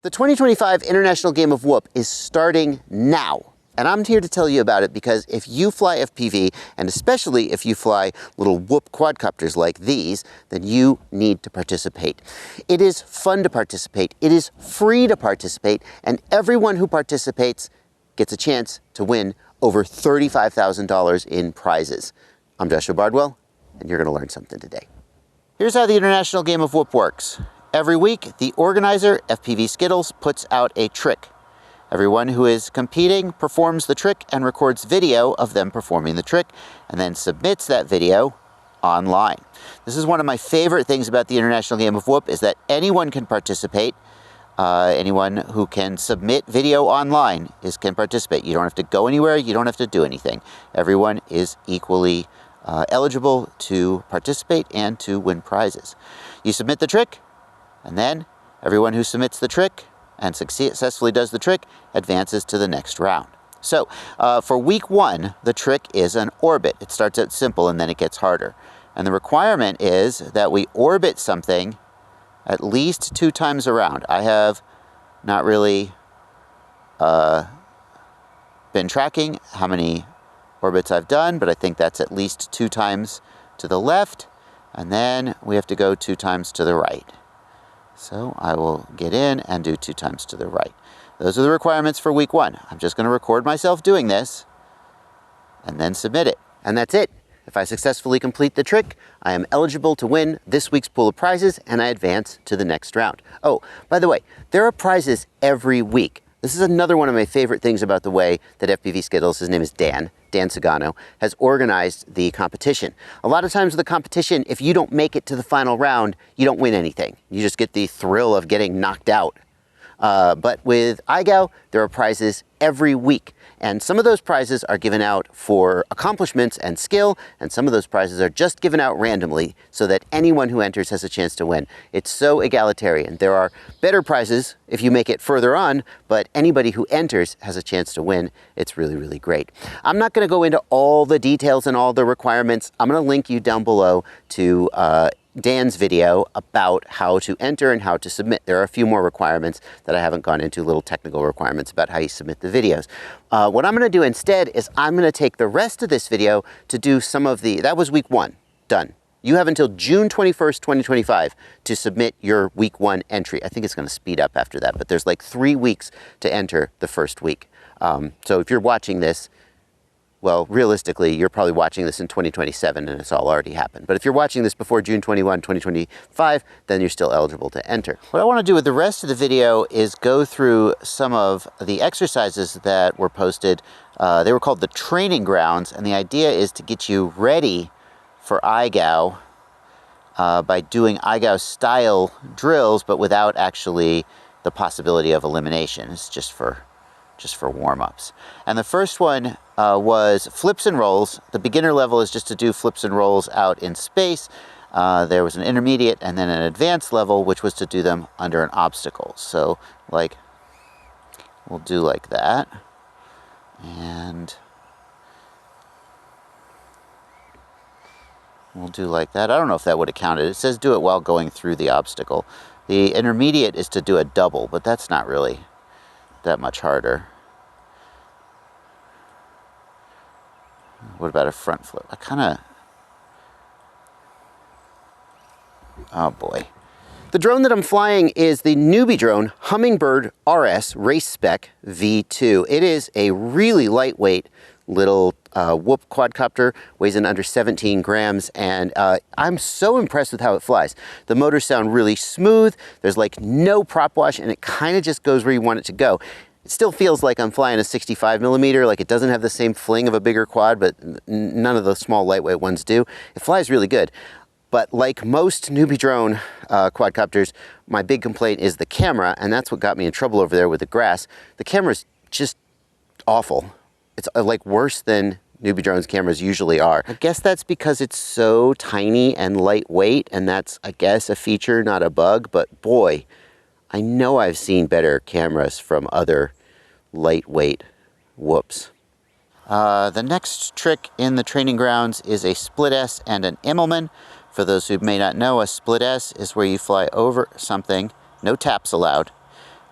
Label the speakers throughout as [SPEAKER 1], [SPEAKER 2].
[SPEAKER 1] The 2025 International Game of Whoop is starting now. And I'm here to tell you about it because if you fly FPV, and especially if you fly little Whoop quadcopters like these, then you need to participate. It is fun to participate, it is free to participate, and everyone who participates gets a chance to win over $35,000 in prizes. I'm Joshua Bardwell, and you're going to learn something today. Here's how the International Game of Whoop works. Every week, the organizer, FPV Skittles, puts out a trick. Everyone who is competing performs the trick and records video of them performing the trick, and then submits that video online. This is one of my favorite things about the International Game of Whoop, is that anyone can participate. Anyone who can submit video online can participate. You don't have to go anywhere, you don't have to do anything. Everyone is equally eligible to participate and to win prizes. You submit the trick, and then everyone who submits the trick and successfully does the trick advances to the next round. So for week one, the trick is an orbit. It starts out simple and then it gets harder. And the requirement is that we orbit something at least 2 times around. I have not really been tracking how many orbits I've done, but I think that's at least 2 times to the left, and then we have to go 2 times to the right. So I will get in and do 2 times to the right. Those are the requirements for week one. I'm just going to record myself doing this and then submit it. And that's it. If I successfully complete the trick, I am eligible to win this week's pool of prizes, and I advance to the next round. Oh, by the way, there are prizes every week. This is another one of my favorite things about the way that FPV Skittles, his name is Dan Sagano, has organized the competition. A lot of times with the competition, if you don't make it to the final round, you don't win anything. You just get the thrill of getting knocked out. But with IGOW, there are prizes every week. And some of those prizes are given out for accomplishments and skill, and some of those prizes are just given out randomly so that anyone who enters has a chance to win. It's so egalitarian. There are better prizes if you make it further on, but anybody who enters has a chance to win. It's really, really great. I'm not going to go into all the details and all the requirements. I'm going to link you down below to Dan's video about how to enter and how to submit. There are a few more requirements that I haven't gone into, little technical requirements about how you submit the videos. What I'm going to do instead is I'm going to take the rest of this video to do some of that was week one, done. You have until June 21st, 2025 to submit your week one entry. I think it's going to speed up after that, but there's like 3 weeks to enter the first week. So if you're watching this, well, realistically, you're probably watching this in 2027 and it's all already happened. But if you're watching this before June 21, 2025, then you're still eligible to enter. What I want to do with the rest of the video is go through some of the exercises that were posted. They were called the training grounds, and the idea is to get you ready for IGOW by doing IGOW style drills, but without actually the possibility of elimination. It's just for warm-ups. And the first one was flips and rolls. The beginner level is just to do flips and rolls out in space. There was an intermediate and then an advanced level, which was to do them under an obstacle. So like, we'll do like that. And we'll do like that. I don't know if that would have counted. It says do it while going through the obstacle. The intermediate is to do a double, but that's not really that much harder. What about a front flip? Oh boy. The drone that I'm flying is the NewBeeDrone Hummingbird Race V2. It is a really lightweight little Whoop quadcopter, weighs in under 17 grams, and I'm so impressed with how it flies. The motors sound really smooth, there's like no prop wash, and it kind of just goes where you want it to go. It still feels like I'm flying a 65mm, like it doesn't have the same fling of a bigger quad, but none of the small lightweight ones do. It flies really good. But like most NewBeeDrone quadcopters, my big complaint is the camera, and that's what got me in trouble over there with the grass. The camera's just awful. It's like worse than NewBeeDrone's cameras usually are. I guess that's because it's so tiny and lightweight, and that's, I guess, a feature, not a bug, but boy, I know I've seen better cameras from other lightweight Whoops. The next trick in the training grounds is a split S and an Immelman. For those who may not know, a split S is where you fly over something, no taps allowed,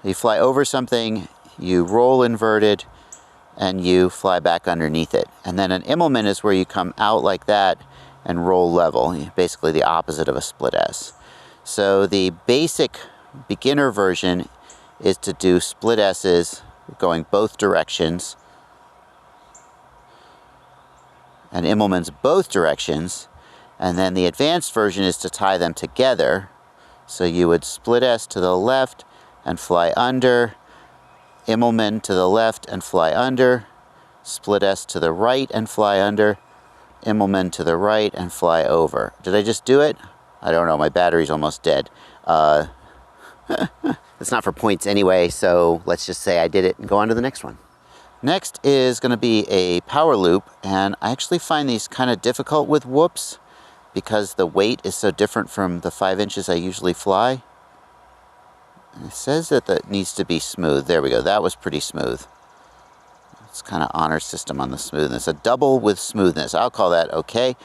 [SPEAKER 1] You fly over something, you roll inverted, and you fly back underneath it. And then an Immelman is where you come out like that and roll level, basically the opposite of a split S. So the basic beginner version is to do split S's going both directions, and Immelman's both directions. And then the advanced version is to tie them together. So you would split S to the left and fly under, Immelman to the left and fly under, split S to the right and fly under, Immelman to the right and fly over. Did I just do it? I don't know, my battery's almost dead. It's not for points anyway, so let's just say I did it and go on to the next one. Next is going to be a power loop, and I actually find these kind of difficult with whoops because the weight is so different from the 5 inches I usually fly. And it says that that needs to be smooth. There we go, that was pretty smooth. It's kind of honor system on the smoothness. A double with smoothness, I'll call that okay.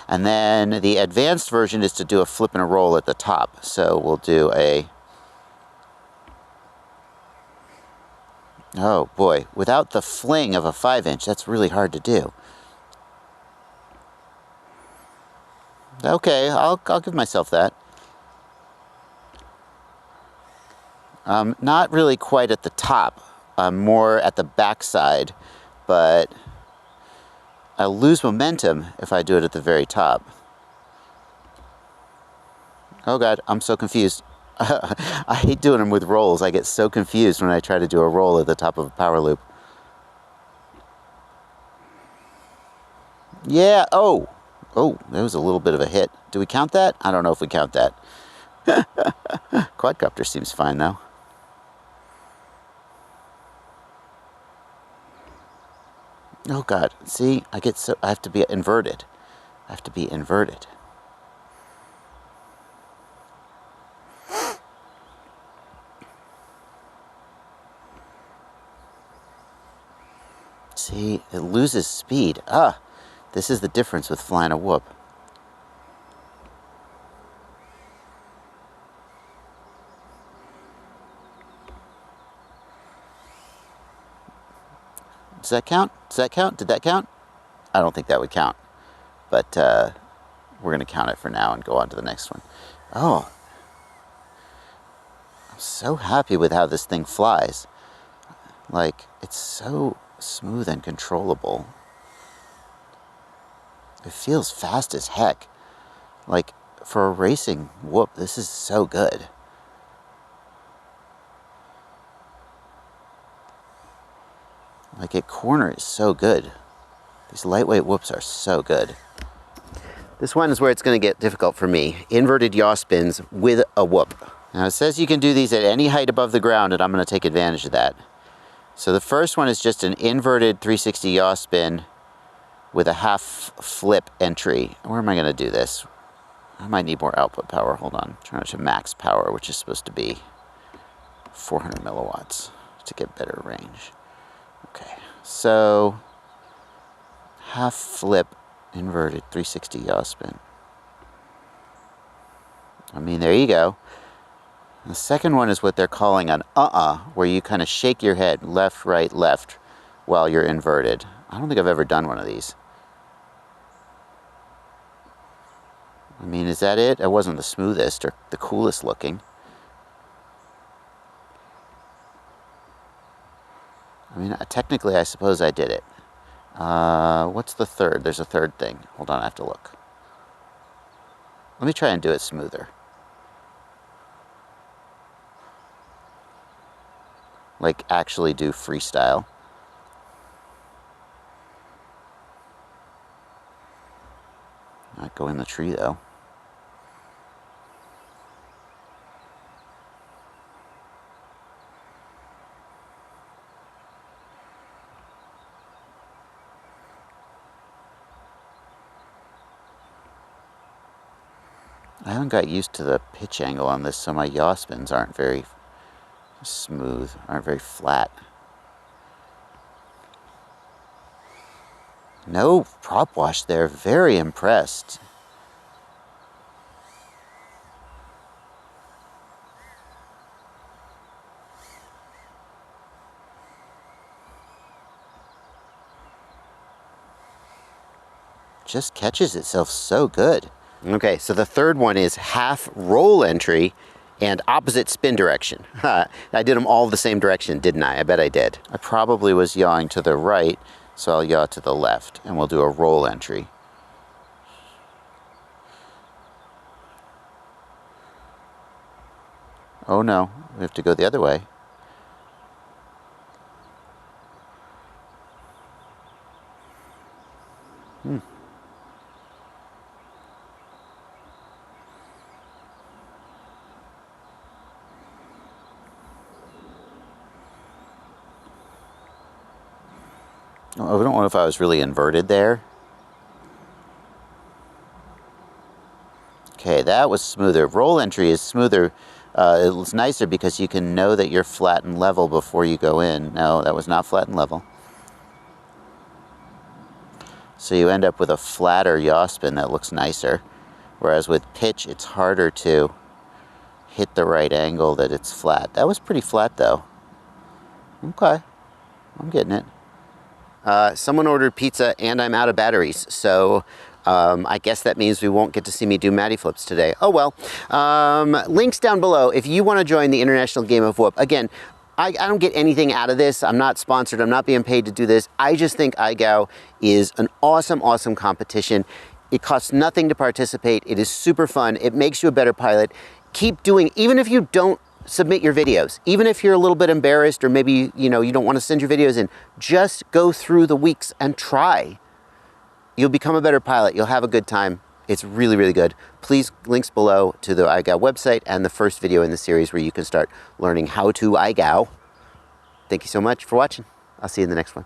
[SPEAKER 1] And then the advanced version is to do a flip and a roll at the top. So we'll do a, oh boy, without the fling of a 5 inch, that's really hard to do. Okay, I'll give myself that. Not really quite at the top, more at the back side, but I'll lose momentum if I do it at the very top. Oh God, I'm so confused. I hate doing them with rolls. I get so confused when I try to do a roll at the top of a power loop. Yeah, oh, there was a little bit of a hit. Do we count that? I don't know if we count that. Quadcopter seems fine though. Oh God, see, I have to be inverted. I have to be inverted. See, it loses speed. This is the difference with flying a whoop. Does that count? Does that count? Did that count? I don't think that would count. But we're going to count it for now and go on to the next one. Oh, I'm so happy with how this thing flies. Like, it's so smooth and controllable. It feels fast as heck. Like, for a racing whoop, this is so good. Like, at corner is so good. These lightweight whoops are so good. This one is where it's going to get difficult for me. Inverted yaw spins with a whoop. Now it says you can do these at any height above the ground, and I'm going to take advantage of that. So the first one is just an inverted 360 yaw spin with a half flip entry. Where am I going to do this? I might need more output power. Hold on. I'm trying to max power, which is supposed to be 400 milliwatts to get better range. Okay, so half flip inverted 360 yaw spin. I mean, there you go. The second one is what they're calling an where you kind of shake your head left, right, left while you're inverted. I don't think I've ever done one of these. I mean, is that it? It wasn't the smoothest or the coolest looking. I mean, technically, I suppose I did it. What's the third? There's a third thing. Hold on, I have to look. Let me try and do it smoother. Like, actually do freestyle. Not go in the tree, though. I haven't got used to the pitch angle on this, so my yaw spins aren't very smooth, aren't very flat. No prop wash there, very impressed. just catches itself so good. Okay, so the third one is half roll entry and opposite spin direction. I did them all the same direction, didn't I? I bet I did. I probably was yawing to the right, so I'll yaw to the left, and we'll do a roll entry. Oh no, we have to go the other way. I don't know if I was really inverted there. Okay, that was smoother. Roll entry is smoother. It's nicer because you can know that you're flat and level before you go in. No, that was not flat and level. So you end up with a flatter yaw spin that looks nicer. Whereas with pitch, it's harder to hit the right angle that it's flat. That was pretty flat though. Okay, I'm getting it. Someone ordered pizza and I'm out of batteries, so I guess that means we won't get to see me do Matty flips today. Oh well. Links down below if you want to join the International Game of Whoop. Again, I don't get anything out of this. I'm not sponsored. I'm not being paid to do this. I just think IGOW is an awesome, awesome competition. It costs nothing to participate. It is super fun. It makes you a better pilot. Keep doing, even if you don't submit your videos, even if you're a little bit embarrassed or maybe you don't want to send your videos in, just go through the weeks and try. You'll become a better pilot. You'll have a good time. It's really, really good. Please, links below to the IGOW website and the first video in the series where you can start learning how to IGOW. Thank you so much for watching. I'll see you in the next one.